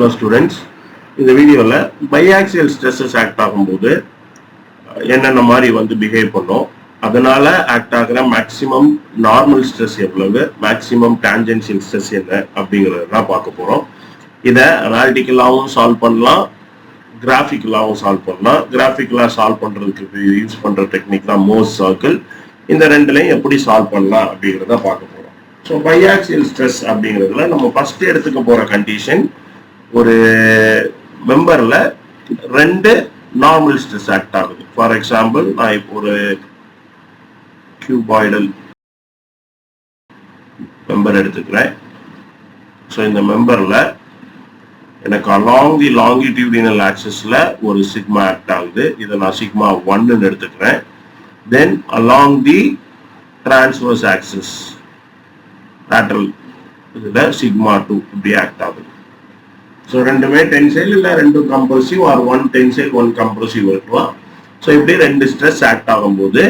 Hello students, இந்த வீடியோல biaxial stresses act ஆகும்போது என்னென்ன மாதிரி வந்து பிஹேவ் பண்ணும், அதனால ஆக்ட் ஆகிற மேக்ஸிமம் நார்மல் ஸ்ட்ரெஸ் எவ்வளவு, மேக்ஸிமம் டான்ஜென்ஷியல் ஸ்ட்ரெஸ் என்ன அப்படிங்கறதெல்லாம் பார்க்க போறோம். இதை அனாலிட்டிக்கலாவும் சால்வ் பண்ணலாம், கிராஃபிக்கலாவும் சால்வ் பண்ணலாம். கிராஃபிக்கலா சால்வ் பண்றதுக்கு யூஸ் பண்ற டெக்னிக் தான் மோர்ஸ் சர்க்கிள். இந்த ரெண்டுலையும் எப்படி சால்வ் பண்ணலாம் அப்படிங்கிறத பார்க்க போறோம். ஸோ பையாக்சியல் ஸ்ட்ரெஸ் அப்படிங்கிறதுல நம்ம ஃபர்ஸ்ட் எடுத்துக்க போற கண்டிஷன், ஒரு மெம்பர்ல ரெண்டு நார்மல் ஸ்ட்ரெஸ் ஆக்ட் ஆகுது. ஃபார் எக்ஸாம்பிள், நான் இப்போ ஒரு கியூபாய்டல் மெம்பர் எடுத்துக்கிறேன். ஸோ இந்த மெம்பர்ல எனக்கு அலாங் தி லாங்கிடியூடினல் ஆக்சிஸ்ல ஒரு சிக்மா ஆக்ட் ஆகுது. இதை நான் சிக்மா 1 எடுத்துக்கிறேன். Then along the transverse axis lateral இதுல சிக்மா 2 இப்படி ஆக்ட் ஆகுது. ஸோ ரெண்டுமே டென்சைல் இல்லை ரெண்டும் compressive, or one tensile one compressive இருக்கலாம். ஸோ இப்படி ரெண்டு ஸ்ட்ரெஸ் ஆக்ட் ஆகும்போது,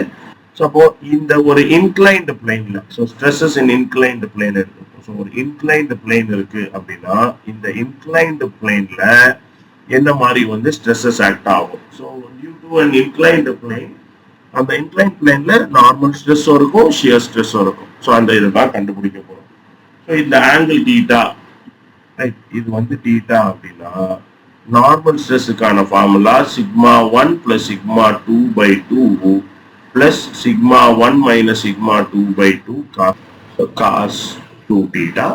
சப்போ இந்த ஒரு இன்க்ளைன்டு பிளேன்ல, so stresses in inclined plane இருக்கு. ஸோ ஒரு இன்க்ளைன்டு பிளேன் இருக்கு அப்படின்னா இந்த இன்க்ளைன்டு பிளேன்ல என்ன மாதிரி வந்து ஸ்ட்ரெஸ்ஸஸ் ஆக்ட் ஆகும். So due to an inclined plane, அந்த இன்க்ளைன்ட் பிளேன்ல நார்மல் ஸ்ட்ரெஸ்ஸும் இருக்கும், ஷியர் ஸ்ட்ரெஸ்ஸும் இருக்கும். ஸோ அந்த இதுதான் கண்டுபிடிக்க போறோம். ஸோ இந்த ஆங்கிள் தீட்டா, இது வந்து தீட்டா அப்படின்னா நார்மல் ஸ்ட்ரெஸ்ஸுக்கான formula sigma 1 plus sigma 2/2 plus sigma 1 minus sigma 2/2 cos 2 theta.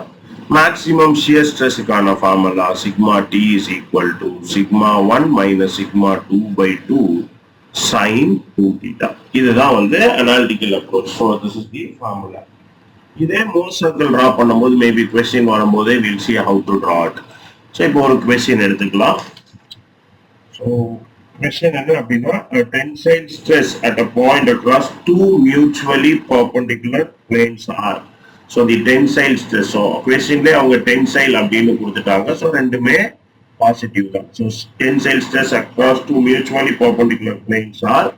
Maximum shear ஸ்ட்ரெஸ்ஸுக்கான formula sigma D is equal to sigma 1 minus sigma 2/2 sine 2 theta. இதுதான் வந்து analytical approach. So this is the formula. இதே Mohr circle draw பண்ணும்போது maybe question வரும்போதே will see how to draw it. So இப்போ ஒரு question எடுத்துக்கலாம். So question என்ன அப்படின்னா, tensile stress at a point across two mutually perpendicular planes are. So the tensile stress, so கொஸ்டின்லேயே அவங்க tensile அப்படின்னு கொடுத்துட்டாங்க. ஸோ ரெண்டுமே பாசிட்டிவ் தான். So tensile stress across two mutually perpendicular planes are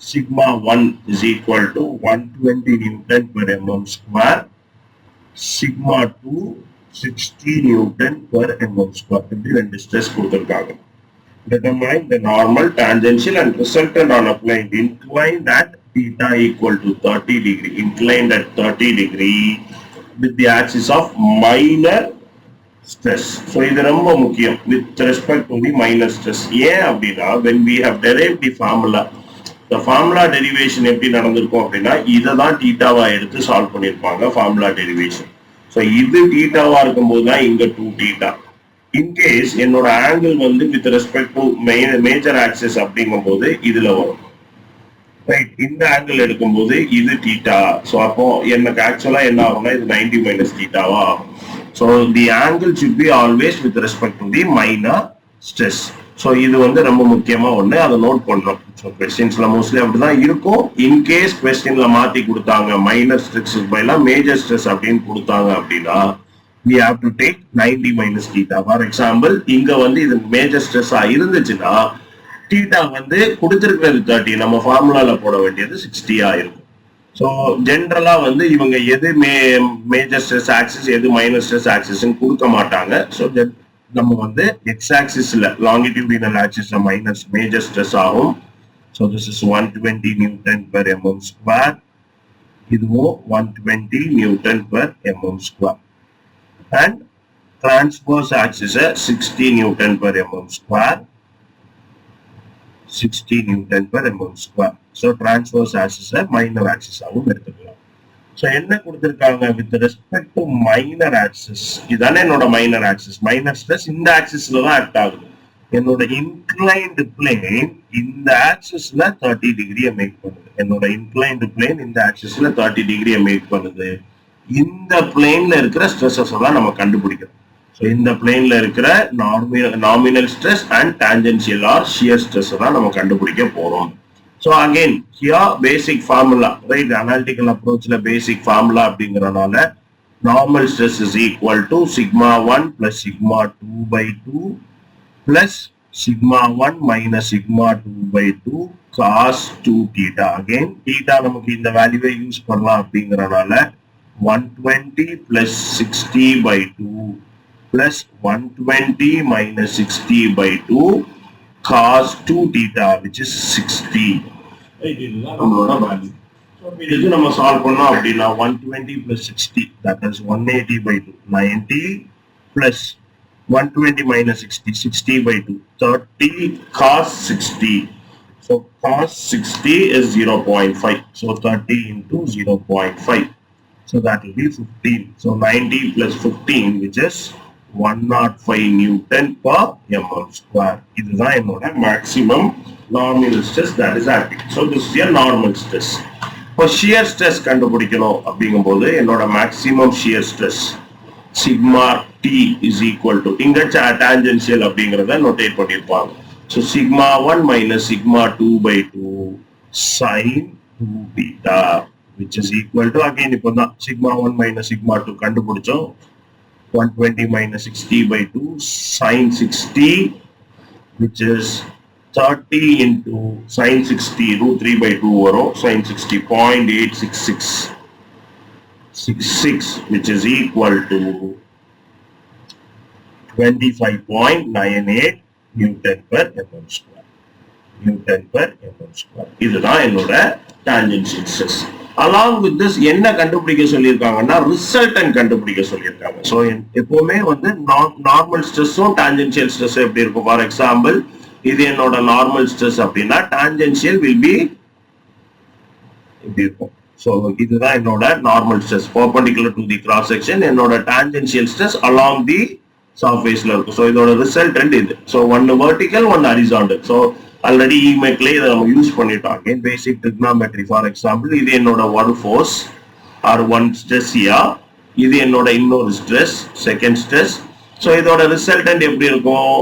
sigma 1 is equal to 120 Newton per mm square, sigma 2 60 Newton per mm square. இப்படி ரெண்டு stress கொடுத்திருக்காங்க. Determine the normal, tangential and resultant on a plane inclined at theta equal to 30 degree, inclined at 30 degree with the axis of minor stress. So இது ரொம்ப முக்கியம், with respect to the minor stress. ஏன் அப்படின்னா, when we have derived the formula, the formula derivation எப்படி நடந்திருக்கும் அப்படின்னா, இதை தான் தீட்டாவா எடுத்து சால்வ் பண்ணியிருப்பாங்க ஃபார்முலா டெரிவேஷன். ஸோ இது தீட்டாவா இருக்கும்போது தான் இங்க 2 தீட்டா. இன்கேஸ் என்னோட ஆங்கிள் வந்து with respect to major axis அப்படிங்கும் போது இதுல வரும். ரைட், இந்த ஆங்கிள் எடுக்கும்போது இது தீட்டா. ஸோ அப்போ எனக்கு ஆக்சுவலா என்ன ஆகும்னா இது 90 மைனஸ் தீட்டாவா ஆகும். So the angle should be always with respect to the minor stress. So இது வந்து ரொம்ப முக்கியமா ஒண்ணு, அதை நோட் பண்றோம். ஸோ கொஸ்டின்ஸ்ல மோஸ்ட்லி அப்படிதான் இருக்கும். இன்கேஸ் கொஸ்டின்ல மாத்தி கொடுத்தாங்க மைனர் ஸ்ட்ரெஸ் பதிலா மேஜர் ஸ்ட்ரெஸ் அப்படின்னு கொடுத்தாங்க அப்படின்னா we have to take 90 minus theta. For example, இங்க வந்து இது மேஜர் ஸ்ட்ரெஸ்ஸா இருந்துச்சுன்னா தீட்டா வந்து கொடுத்திருக்கிறது 30, நம்ம ஃபார்முலால போட வேண்டியது 60 இருக்கும். ஸோ ஜென்ரலா வந்து இவங்க எது மேஜர் ஸ்ட்ரெஸ் ஆக்சிஸ் எது மைனர் ஸ்ட்ரெஸ் ஆக்சிஸ்ன்னு கொடுக்க மாட்டாங்க. ஸோ நம்ம வந்து எக்ஸ் ஆக்சிஸ்ல லாங்கிடியூடினல் ஆக்சிஸ்ல மைனஸ் மேஜர் ஸ்ட்ரெஸ் ஆகும். So this is 120 newton per mm square, இதுவும் 120 newton per mm square. And transverse axis 60 newton per mm square, 60 newton per mm square. So transverse axis minor ஆக்சிஸாகவும் எடுத்துக்கலாம். So என்ன கொடுத்திருக்காங்க, with respect to minor axis, இதானே என்னோட minor axis. Minor stress இந்த ஆக்சிஸ்ல தான் act ஆகுது. என்னோட இன்க்ளைன்டு பிளேன் இந்த ஆக்சிஸ்ல 30 டிகிரியை மேக் பண்ணுது. என்னோட இன்க்ளைன்டு பிளேன் இந்த ஆக்சிஸ்ல 30 டிகிரியை மேக் பண்ணுது. இந்த பிளேன்ல இருக்கிற ஸ்ட்ரெஸ்ஸஸ் தான் நம்ம கண்டுபிடிக்கிறோம். ஸோ இந்த பிளேன்ல இருக்கிற nominal stress and tangential or shear stress தான் நம்ம கண்டுபிடிக்க போறோம். So again, here basic formula, right? Analytical approach la basic formula அப்படிங்கறனால normal stress is equal to sigma 1 plus sigma 2/2 plus sigma 1 minus sigma 2/2 cos 2 theta. Again, theta நமக்கு இந்த வேல்யூவை use பண்ணலாம் அப்படிங்கறனால 120 plus 60/2 plus 120 minus 60 by 2 cos 2 theta, which is 60. Right, இதுதான் நம்மளோட value. So இதுக்கு நம்ம சால்வ் பண்ணோம் அப்படின்னா 120 plus 60, that is 180 by 2, 90 plus 120 minus 60, 60 by 2, 30 cos 60. So cos 60 is 0.5. So 30 into 0.5. So that will be 15. So 90 plus 15, which is 105 Newton per mm square. This is the maximum normal stress that is acting. So this is your normal stress. For shear stress கண்டுபிடிக்கணும் அப்படிங்கும்போது என்னோட maximum shear stress sigma T is equal to, இங்க tangential அப்படிங்கறத நோட்டேட் பண்ணிருப்பாங்க. So sigma 1 minus sigma 2 by 2 sin 2 theta, which is equal to, again இப்போ தான் sigma 1 minus sigma 2 கண்டுபிடிச்சோம். 120 minus 60 by 2 sin 60, which is 30 into sin 60 root 3 by 2 varo, sin 60 0.866, which is equal to 25.98 Newton per mm square. Newton per mm square. இதுதான் என்னோட tangential stress. Along with this, என்ன கண்டுபிடிக்க சொல்லியிருக்காங்கன்னா resultant கண்டுபிடிக்க சொல்லியிருக்காங்க. So எப்பவுமே வந்து நார்மல் ஸ்ட்ரெஸ்ஸும் டான்ஜென்ஷியல் ஸ்ட்ரெஸ் எப்படி இருக்கும்? ஃபார் எக்ஸாம்பிள், இது என்னோட நார்மல் ஸ்ட்ரெஸ் அப்படின்னா டான்ஜென்ஷியல் வில் பி இப்படி இருக்கும். ஸோ இதுதான் என்னோட normal stress perpendicular to the cross section. என்னோட டான்ஜென்ஷியல் ஸ்ட்ரெஸ் அலாங் தி சர்ஃபேஸ்ல இருக்கும். ஸோ இதோட ரிசல்டன்ட் இது. ஸோ ஒன்னு வெர்டிகல், ஒன்னு ஹரிசாண்டல். ஸோ ஆல்ரெடி இமெக்ல இதை நம்ம யூஸ் பண்ணிட்டோம். Again basic trigonometry. For example, இது என்னோட one force or one stress yeah, இது என்னோட இன்னொரு ஸ்ட்ரெஸ், செகண்ட் ஸ்ட்ரெஸ். ஸோ இதோட ரிசல்டன்ட் எப்படி இருக்கும்?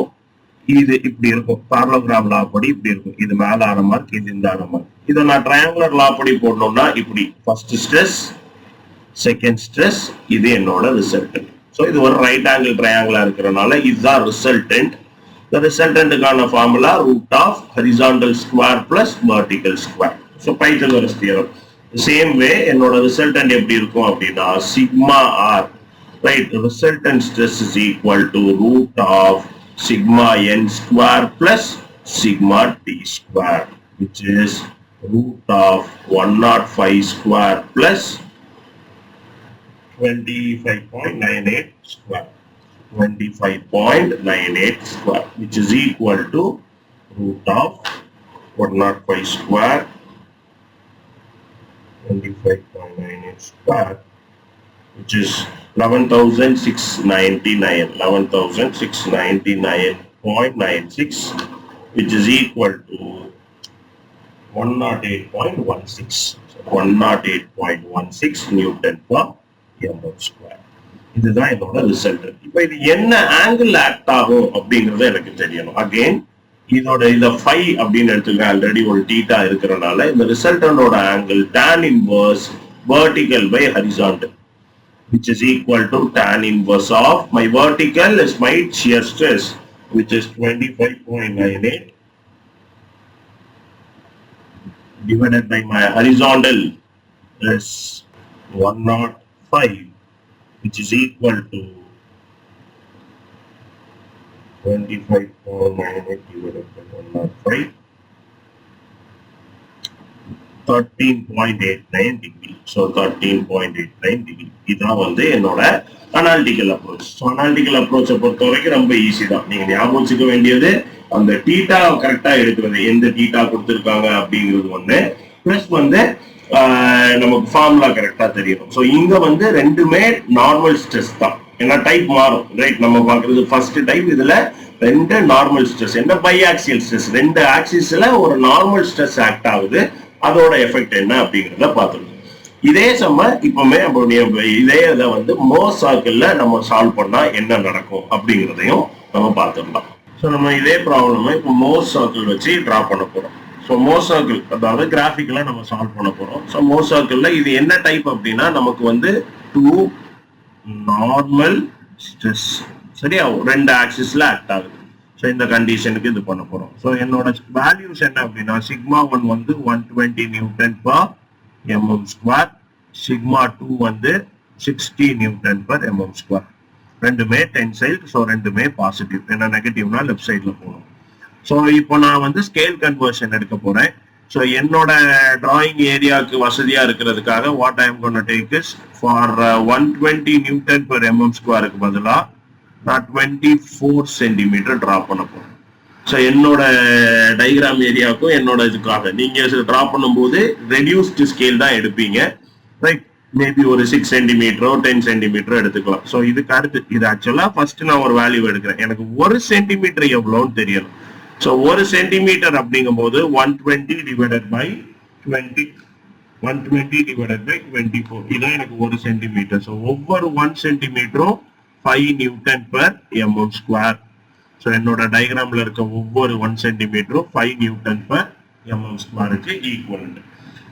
இது இப்படி இருக்கும். பார்லோகிராம் லா படி இப்படி இருக்கும். இது மேல ஆன மார்க், இது இந்த ஆன மார்க். இதை நான் ட்ரையாங்குலர் லா படி போடணும்னா இப்படி ஃபர்ஸ்ட் ஸ்ட்ரெஸ், செகண்ட் ஸ்ட்ரெஸ், இது என்னோட ரிசல்டன்ட். ஸோ இது ஒரு ரைட் ஆங்கிள் ட்ரையாங்கிளா இருக்கிறனால இதுதான் resultant. The resultant formula root of horizontal square plus vertical square. So Pythagoras theorem. The same way, என்னோட resultant எப்படி இருக்கும் அப்படின்னா sigma r, right? The resultant stress is equal to root of sigma n square plus sigma t square, which is root of 105 square plus 25.98 square. 25.98 square, which is equal to root of 105 square, 25.98 square, which is 11,699.96, which is equal to 108.16. So 108.16 Newton per mm square. இதுதான் என்னோட result. இப்ப இது என்ன angle act ஆகும் அப்படிங்கறது எனக்கு தெரியணும். Again இத ஃபை அப்படின்னு எடுத்துக்கிறேன். ஆல்ரெடி ஒரு தீட்டா இருக்கிறனால இந்த ரிசல்டனோட angle tan inverse vertical by horizontal, which is equal to tan inverse of my vertical is my shear stress, which is 25.98 divided by my horizontal is 105, which is equal to 25.98 divided by 105, 13.89 degree. So 13.89 degree. இதான் வந்து என்னோட analytical approach. So analytical அப்ரோச்சை பொறுத்த வரைக்கும் ரொம்ப easy தான். நீங்க ஞாபகம் வச்சுக்க வேண்டியது அந்த டீட்டா கரெக்டா எடுக்கிறது, எந்த டீட்டா கொடுத்துருக்காங்க அப்படிங்கிறது ஒண்ணு, பிளஸ் வந்து நமக்கு ஃபார்முலா கரெக்டா தெரியணும். ஸோ இங்க வந்து ரெண்டுமே நார்மல் ஸ்ட்ரெஸ் தான். ஏன்னா டைப் மாறும், ரைட்? நம்ம பாக்குறது ஃபர்ஸ்ட் டைப். இதுல ரெண்டு நார்மல் ஸ்ட்ரெஸ், என்ன பைஆக்சியல் ஸ்ட்ரெஸ், ரெண்டு ஆக்சிஸ்ல ஒரு நார்மல் ஸ்ட்ரெஸ் ஆக்ட் ஆகுது. அதோட எஃபெக்ட் என்ன அப்படிங்கிறத பார்த்துருக்கோம். இதே சம இப்பவுமே இதே இதை வந்து மோர்ஸ் சர்க்கிள்ல நம்ம சால்வ் பண்ணா என்ன நடக்கும் அப்படிங்கிறதையும் நம்ம பார்த்துடலாம். ஸோ நம்ம இதே ப்ராப்ளம் இப்போ மோர்ஸ் சர்க்கிள் வச்சு டிரா பண்ண போறோம். ஸோ மோர்ஸ் சர்க்கிள் அதாவது கிராஃபிக்கலா நம்ம சால்வ் பண்ண போறோம். ஸோ மோர்ஸ் சர்க்கிள்ல இது என்ன டைப் அப்படின்னா நமக்கு வந்து டூ நார்மல் ஸ்ட்ரெஸ், சரியா, ரெண்டு ஆக்சிஸ்ல ஆக்ட் ஆகுது. ஸோ இந்த கண்டிஷனுக்கு இது பண்ண போறோம். ஸோ என்னோட வேல்யூஸ் என்ன அப்படின்னா சிக்மா 1 வந்து 120 Newton per mm square, sigma 2 வந்து 60 நியூட்டன் பர் mm ஸ்கொயர். ரெண்டுமே டென்சைல். ஸோ ரெண்டுமே பாசிட்டிவ். ஏன்னா நெகட்டிவ்னா லெஃப்ட் சைட்ல போகணும். ஸோ இப்போ நான் வந்து ஸ்கேல் கன்வர்ஷன் எடுக்க போறேன். ஸோ என்னோட டிராயிங் ஏரியாவுக்கு வசதியா இருக்கிறதுக்காக what I am gonna take is for 120 newton per mm ஸ்கொயருக்கு பதிலாக நான் 24 சென்டிமீட்டர் டிரா பண்ண போறேன். ஸோ என்னோட டயக்ராம் ஏரியாவுக்கும் என்னோட இதுக்காக நீங்க டிரா பண்ணும்போது ரெடியூஸ்டு ஸ்கேல் தான் எடுப்பீங்க, ரைட்? மேபி ஒரு 6 சென்டிமீட்டரோ 10 சென்டிமீட்டரோ எடுத்துக்கலாம். ஸோ இதுக்கு அடுத்து இது ஆக்சுவலா ஃபர்ஸ்ட் நான் ஒரு வேல்யூ எடுக்கிறேன். எனக்கு 1 சென்டிமீட்டர் எவ்வளோன்னு தெரியணும். ஸோ 1 சென்டிமீட்டர் அப்படிங்கும் போது 120 டிவைடட் பை 20, 120 டிவைடட் பை 24, இதான் எனக்கு 1 சென்டிமீட்டர். ஸோ ஒவ்வொரு 1 சென்டிமீட்டரும் 5 newton per mm square. So என்னோட டயக்ராம்ல இருக்க ஒவ்வொரு 1 சென்டிமீட்டரும் 5 நியூட்டன் பெர் mm ஸ்கொயருக்கு ஈக்குவல்.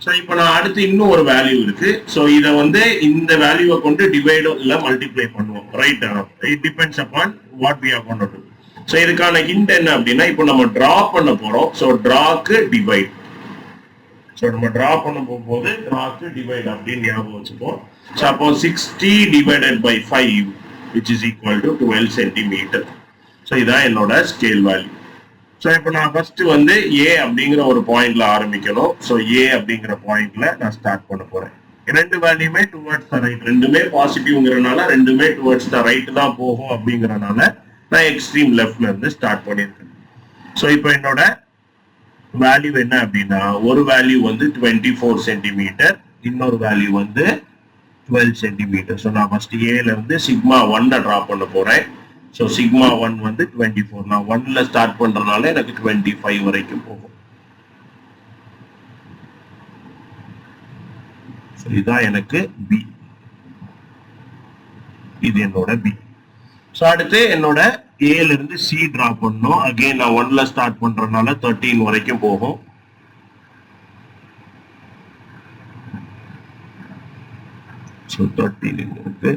ஸோ இப்போ நான் அடுத்து இன்னும் ஒரு வேல்யூ இருக்கு. ஸோ இதை வந்து இந்த வேல்யூவை கொண்டு டிவைடோ இல்லை மல்டிப்ளை பண்ணுவோம், right? It depends upon what we are going to do. So இதுக்கான ஹிண்ட் என்ன அப்படின்னா, இப்போ நம்ம டிரா பண்ண போறோம். ஸோ டிராக்கு டிவைட். ஸோ நம்ம டிரா பண்ண போகும்போது டிராக்கு டிவைட் அப்படின்னு ஞாபகம் வச்சுப்போம். ஸோ அப்போ 60 divided by 5 which is equal to 12 centimetre. So இதான் என்னோட ஸ்கேல் வேல்யூ. ஸோ இப்போ நான் ஃபர்ஸ்ட் வந்து ஏ அப்படிங்கிற ஒரு பாயிண்ட்ல ஆரம்பிக்கணும். ஸோ ஏ அப்படிங்கிற பாயிண்ட்ல நான் ஸ்டார்ட் பண்ண போறேன். ரெண்டு வேல்யூமே டுவர்ட்ஸ் த ரைட், ரெண்டுமே பாசிட்டிவ்ங்கிறனால ரெண்டுமே டுவர்ட்ஸ் த ரைட் தான் போகும். அப்படிங்கிறனால நான் எக்ஸ்ட்ரீம் லெஃப்ட்ல இருந்து ஸ்டார்ட் பண்ணியிருக்கேன். ஸோ இப்போ என்னோட வேல்யூ என்ன அப்படின்னா, ஒரு வேல்யூ வந்து 24 சென்டிமீட்டர், இன்னொரு வேல்யூ வந்து 12 சென்டிமீட்டர். ஸோ நான் ஃபர்ஸ்ட் ஏல இருந்து சிக்மா 1 டிரா பண்ண போறேன். ஸோ சிக்மா 1 வந்து 24. நான் 1ல ஸ்டார்ட் பண்றதுனால எனக்கு 25 வரைக்கும் போகும். ஸோ இதான் எனக்கு பி, இது என்னோட பி. ஸோ அடுத்து என்னோட ஏல இருந்து சி டிரா பண்ணணும். அகைன் நான் 1ல ஸ்டார்ட் பண்றதுனால 13 வரைக்கும் போகும். ஸோ 13 இருக்கு.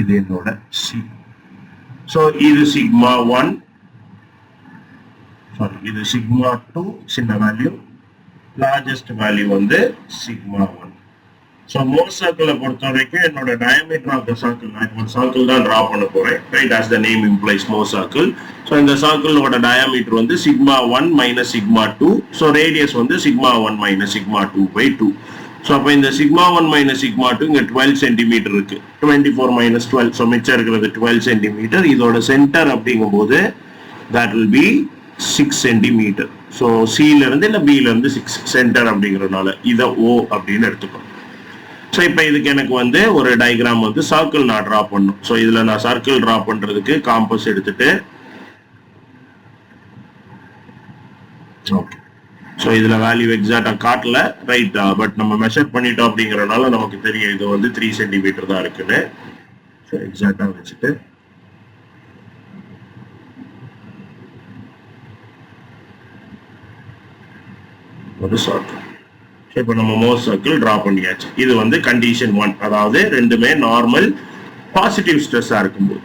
இது என்னோட சி. ஸோ இது சிக்மா 1, சாரி இது சிக்மா 2 சின்ன வேல்யூ, லார்ஜஸ்ட் வேல்யூ வந்து சிக்மா 1. ஸோ மோர் சர்க்கிளை பொறுத்த வரைக்கும் என்னோட டயமீட்டர் ஆஃப் த சர்க்கிள், நான் ஒரு சர்க்கிள் தான் டிரா பண்ண போறேன், right? As the name implies Mohr circle. So இந்த சர்க்கிளோட டயமீட்டர் வந்து sigma 1 minus sigma 2. So radius வந்து sigma 1 minus sigma 2 by 2. So அப்போ இந்த சிக்மா 1 மைனஸ் சிக்மா 2 இங்கே 12 சென்டிமீட்டர் இருக்கு. 24 மைனஸ் 12, ஸோ மிச்சம் இருக்கிறது 12 சென்டிமீட்டர். இதோட சென்டர் அப்படிங்கும்போது that will be 6 centimetre. So சில இருந்து இல்லை பில இருந்து 6 சென்டர் அப்படிங்கிறதுனால இதை ஓ அப்படின்னு எடுத்துக்கணும். ஸோ இப்போ இதுக்கு எனக்கு வந்து ஒரு டயக்ராம் வந்து சர்க்கிள் நான் டிரா பண்ணும். ஸோ இதுல நான் சர்க்கிள் டிரா பண்றதுக்கு காம்பஸ் எடுத்துட்டு, ஓகே, ஸோ இதுல வேல்யூ எக்ஸாக்டா காட்டல, ரைட்? பட் நம்ம மெஷர் பண்ணிட்டோம் அப்படிங்கறதுனால நமக்கு தெரியும் இது வந்து 3 சென்டிமீட்டர் தான் இருக்குன்னு. ஸோ எக்ஸாக்டா வச்சுட்டு ஒரு சர்க்கிள். இப்போ நம்ம மோர் சர்க்கிள் டிரா பண்ணியாச்சு. இது வந்து கண்டிஷன் 1, அதாவது ரெண்டுமே நார்மல் பாசிட்டிவ் ஸ்ட்ரெஸ்ஸா இருக்கும்போது.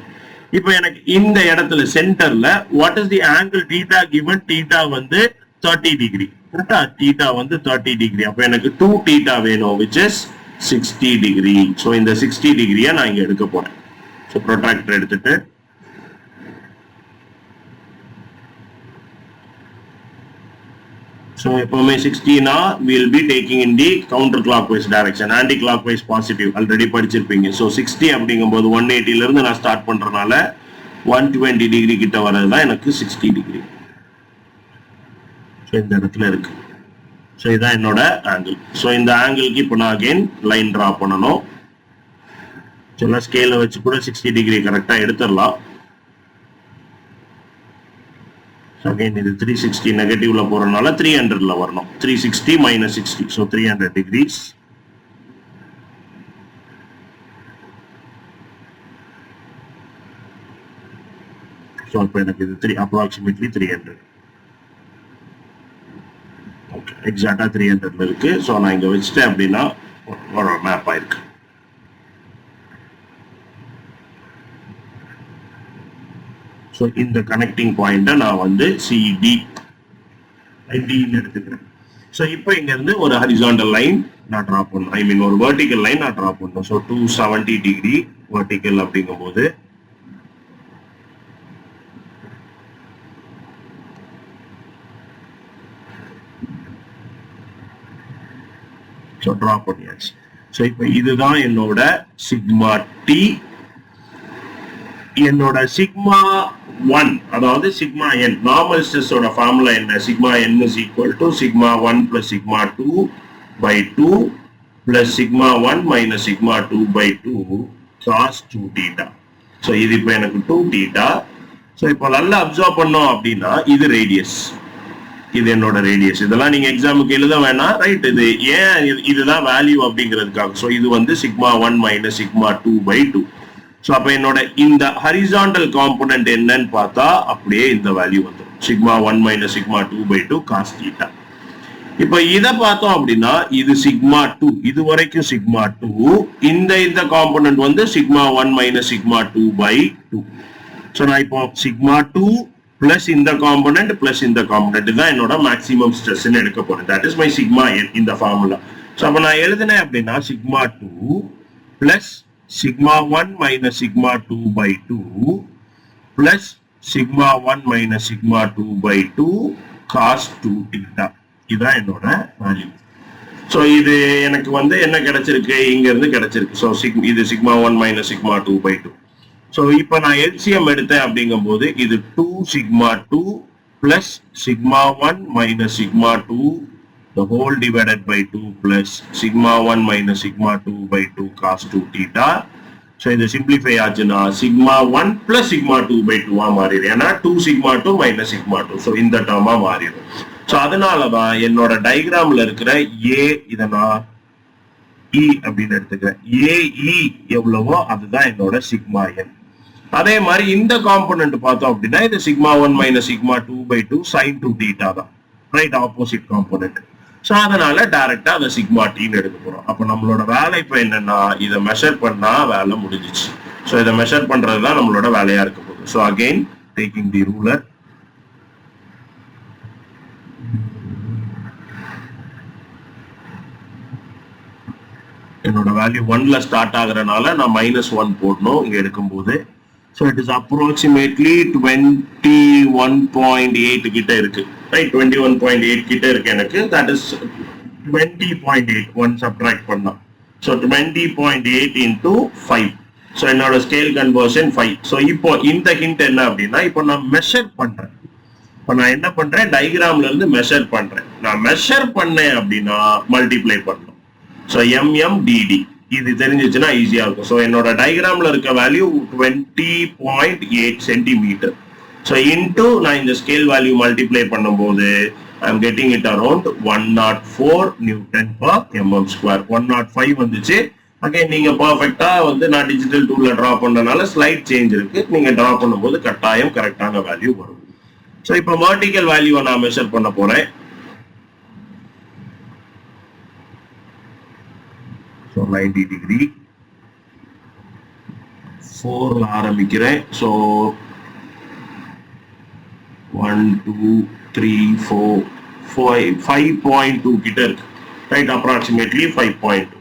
இப்போ எனக்கு இந்த இடத்துல சென்டர்ல what is the angle theta given? Theta வந்து 30 டிகிரி, கரெக்டா? தீட்டா வந்து 30 டிகிரி. அப்போ எனக்கு 2 தீட்டா வேணும், which is 60 டிகிரி. ஸோ இந்த 60 டிகிரியை நான் இங்க எடுக்க போறேன். ஸோ ப்ரொட்ராக்டர் எடுத்துட்டு, ஸோ எப்பவுமே 60னா we'll be taking in the counter clockwise direction, anti clockwise positive already படிச்சிருப்பீங்க. ஸோ 60 அப்படிங்கும்போது 180ல இருந்து நான் ஸ்டார்ட் பண்றதுனால 120 டிகிரி கிட்ட வர்றதுதான் எனக்கு 60 டிகிரி. ஸோ இந்த இடத்துல இருக்கு. ஸோ இதான் என்னோட ஆங்கிள். ஸோ இந்த ஆங்கிளுக்கு இப்போ நான் அகைன் லைன் டிரா பண்ணணும். ஸோ ஸ்கேல வச்சு கூட 60 டிகிரி கரெக்டா எடுத்துடலாம். Again, இது 360 நெகட்டிவ்ல போறதுனால 300ல வரணும். 360 minus 60, so 300 degrees. So இப்போ எனக்கு இது approximately 300. ஓகே, எக்ஸாக்டா 300ல இருக்கு. ஸோ நான் இங்க வச்சுட்டேன் அப்படின்னா ஒரு மேப் ஆயிருக்கு. ஸோ இந்த கனெக்டிங் பாயிண்ட்டை நான் வந்து சிடி டின்னு எடுத்துக்கிறேன். ஸோ இப்போ இங்க இருந்து ஒரு ஹரிசாண்டல் லைன் நான் டிரா பண்ணணும், ஐ மீன் ஒரு வெர்டிக்கல் லைன் நான் டிரா பண்ணணும். ஸோ 270 டிகிரி வெர்டிக்கல் அப்படிங்கும் போது ஸோ டிரா பண்ணியாச்சு. ஸோ இப்போ இதுதான் என்னோட சிக்மா டி. என்னோட சிக்மா 1 அதாவது சிக்மா n நார்மல் ஸ்ட்ரெஸோட ஃபார்முலா என்ன? Sigma n is equal to sigma 1 plus sigma 2 by 2 plus sigma 1 minus sigma 2 by 2 cos 2 theta. So இது இப்போ எனக்கு 2 theta. ஸோ இப்போ நல்லா அப்சர்வ் பண்ணோம் அப்படின்னா இது ரேடியஸ், இது என்னோட ரேடியஸ். இதெல்லாம் நீங்க எக்ஸாமுக்கு எழுத வேணாம், ரைட்? இது ஏன் இதுதான் வேல்யூ அப்படிங்கிறதுக்காக. ஸோ இது வந்து sigma 1 minus sigma 2 by 2. So அப்ப என்னோட இந்த ஹரிசாண்டல் காம்பனன்ட் என்னன்னு பார்த்தா அப்படியே இந்த வேல்யூ வந்துடும், sigma 1 minus sigma 2 by 2 cos theta. இப்போ இதை பார்த்தோம் அப்படின்னா இது சிக்மா 2, இது வரைக்கும் சிக்மா 2, இந்த காம்பனன்ட் வந்து sigma 1 minus sigma 2 by 2. So நான் இப்போ சிக்மா 2 பிளஸ் இந்த காம்பனன்ட் பிளஸ் இந்த காம்பனன்ட் தான் என்னோட மேக்ஸிமம் ஸ்ட்ரெஸ் எடுக்க போறேன். தட் இஸ் மை சிக்மா என் இந்த ஃபார்முலா. ஸோ அப்போ நான் எழுதினேன் அப்படின்னா sigma 2 plus sigma 1 minus sigma 2 by 2 plus sigma 1 minus sigma 2 by 2 cos 2 theta. இதான் என்னோட வேல்யூ. ஸோ இது எனக்கு வந்து என்ன கிடைச்சிருக்கு, இங்க இருந்து கிடைச்சிருக்கு. ஸோ இது sigma 1 minus sigma 2 by 2. So இப்போ நான் LCM எடுத்தேன் அப்படிங்கும் போது இது 2 sigma 2 plus sigma 1 minus sigma 2 the whole divided by 2 plus sigma 1 minus sigma 2 by 2 cos 2 theta. So இது simplify ஆச்சுன்னா sigma 1 plus sigma 2 by 2 மாறிடும். ஏன்னா 2 sigma 2 minus sigma 2. So இந்த டேர்மா மாறிடும். So அதனாலதான் என்னோட டயக்ராம்ல இருக்கிற A இதை நான் E அப்படின்னு எடுத்துக்கிறேன். AE எவ்வளவோ அதுதான் என்னோட சிக்மா என். அதே மாதிரி இந்த காம்பனன்ட் பார்த்தோம் அப்படின்னா இது sigma 1 minus sigma 2 by 2 sin 2 theta தான், ரைட்? Opposite component. ஸோ அதனால டைரக்டா அதை சிக்மா டீன்னு எடுக்க போறோம். அப்போ நம்மளோட வேலை இப்போ என்னன்னா இதை மெஷர் பண்ணா வேலை முடிஞ்சிச்சு. ஸோ இதை மெஷர் பண்றது தான் நம்மளோட வேலையா இருக்க போகுது. ஸோ அகெயின் டேக்கிங் தி ரூலர், என்னோட வேல்யூ 1ல ஸ்டார்ட் ஆகுறதுனால நான் -1 போடணும் இங்க எடுக்கும்போது. ஸோ இட் இஸ் அப்ராக்சிமேட்லி 21.8 கிட்ட இருக்கு, ரைட்? 21.8 கிட்ட இருக்கு எனக்கு. தட் இஸ் 20.8 ஒன் சப்ட்ராக்ட் பண்ணா. So 20.8 into 5. ஸோ என்னோட ஸ்கேல் கன்வர்ஷன் 5. ஸோ இப்போ இந்த ஹிண்ட் என்ன அப்படின்னா இப்போ நான் மெஷர் பண்றேன். இப்போ நான் என்ன பண்றேன், டயக்ராம்ல இருந்து மெஷர் பண்றேன். நான் மெஷர் பண்ணேன் அப்படின்னா மல்டிப்ளை பண்ணணும். ஸோ MMDD இது தெரிஞ்சிச்சுன்னா ஈஸியா இருக்கும். ஸோ என்னோட டயக்ராம்ல இருக்க வேல்யூ 20.8 சென்டிமீட்டர். ஸோ இன்டூ நான் இந்த ஸ்கேல் வேல்யூ மல்டிப்ளை பண்ணும்போது I am getting it around 104 Newton per mm square. 105 வந்துச்சு. அகைன் நீங்க பர்ஃபெக்டா வந்து நான் டிஜிட்டல் டூல்ல டிரா பண்றதுனால ஸ்லைட் சேஞ்ச் இருக்கு. நீங்க டிரா பண்ணும்போது கட்டாயம் கரெக்டான வேல்யூ வரும். ஸோ இப்போ வெர்டிகல் வேல்யூவை நான் மெஷர் பண்ண போறேன். ஸோ 90 டிகிரி 4ல ஆரம்பிக்கிறேன். ஸோ 1 2 3 4 5.2 கிட்ட இருக்கு, right? Approximately 5.2.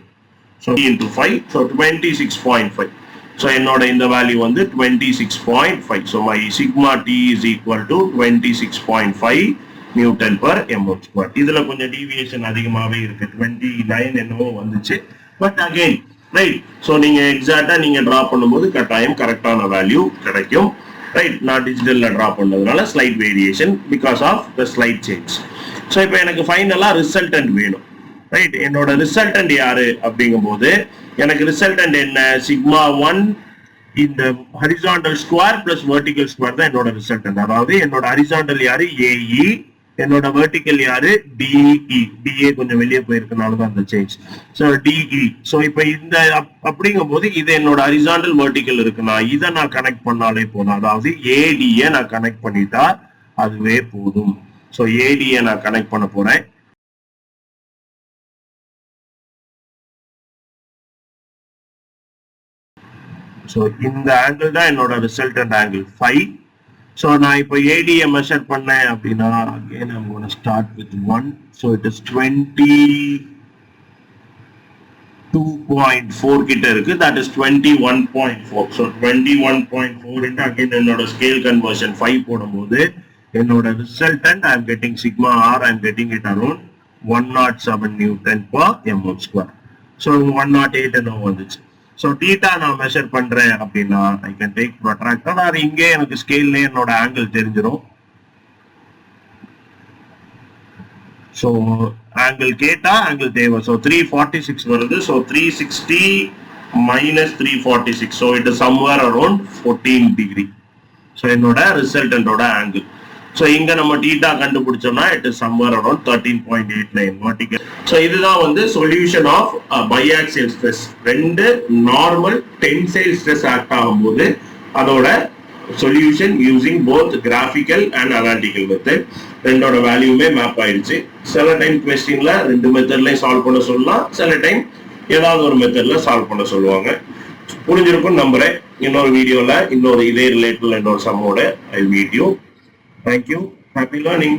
So into 5, so 26.5. So என்னோட இந்த வேல்யூ வந்து 26.5. So my sigma D is equal to 26.5 newton per mm square. இதுல கொஞ்சம் டீவியேஷன் அதிகமாகவே இருக்கு, 29 என்னவோ வந்துச்சு. பட் அகைன் ரைட், ஸோ நீங்க எக்ஸாக்டா நீங்க டிரா பண்ணும்போது கட்டாயம் கரெக்டான வேல்யூ கிடைக்கும், ரைட்? நான் டிஜிட்டல்ல டிரா பண்ணதுனால slight variation because of the slight change. So இப்போ எனக்கு ஃபைனலா ரிசல்டன்ட் வேணும், ரைட்? என்னோட ரிசல்டன்ட் யாரு அப்படிங்கும்போது எனக்கு ரிசல்டன்ட் என்ன, சிக்மா 1 இந்த horizontal square plus vertical square தான் என்னோட ரிசல்டன்ட். அதாவது என்னோட ஹரிசாண்டல் யாரு AE, என்னோட வெர்டிகல் யாரு DE. DA கொஞ்சம் வெளியே போயிருக்கனால தான் அந்த சேஞ்ச். So DE. ஸோ இப்போ இந்த அப்படிங்கும் போது இது என்னோட ஹரிசாண்டல் வெர்டிகல் இருக்குன்னா இதை நான் கனெக்ட் பண்ணாலே போதும். அதாவது ADயை நான் கனெக்ட் பண்ணிட்டா அதுவே போதும். ஸோ ADயை நான் கனெக்ட் பண்ண போறேன். ஸோ இந்த ஆங்கிள் தான் என்னோட ரிசல்டன்ட் ஆங்கிள் 5. So நான் இப்போ ADA measure பண்ணேன் அப்படின்னா again I'm going to start with 1. So it is 22.4 கிட்ட இருக்கு. That is 21.4. So 21.4 into again என்னோட scale conversion 5 போடும்போது என்னோட resultant I'm getting sigma R, I'm getting it around 107 Newton per mm square. So 108 என்ன வந்துச்சு. So theta நான் measure பண்றேன் அப்படின்னா I can take protractor or இங்கே எனக்கு scale என்னோட angle தெரிஞ்சிரும். So angle கேட்டா angle தேவை. So 346 வருது. So 360 minus 346. So it is somewhere around 14 degree. So என்னோட resultant ஓட angle. So இங்க நம்ம theta கண்டுபிடிச்சோம்னா it is somewhere around 13.89 vertical. So இதுதான் வந்து solution of biaxial stress. ரெண்டு normal tensile stress act ஆகும்போது அதோட solution using both graphical and analytical method. ரெண்டோட வேல்யூமே மேப் ஆயிருச்சு. சில டைம் क्वेश्चनல ரெண்டு மெத்தட்லயும் சால்வ் பண்ண சொல்லலாம், சில டைம் ஏதாவது ஒரு மெத்தட்ல சால்வ் பண்ண சொல்லுவாங்க. புரிஞ்சிருக்கும் நம்புறேன். இன்னொரு வீடியோல இன்னொரு இதே ரிலேட்டட் இன்னொரு சம்மோட I meet you. Thank you. Happy learning.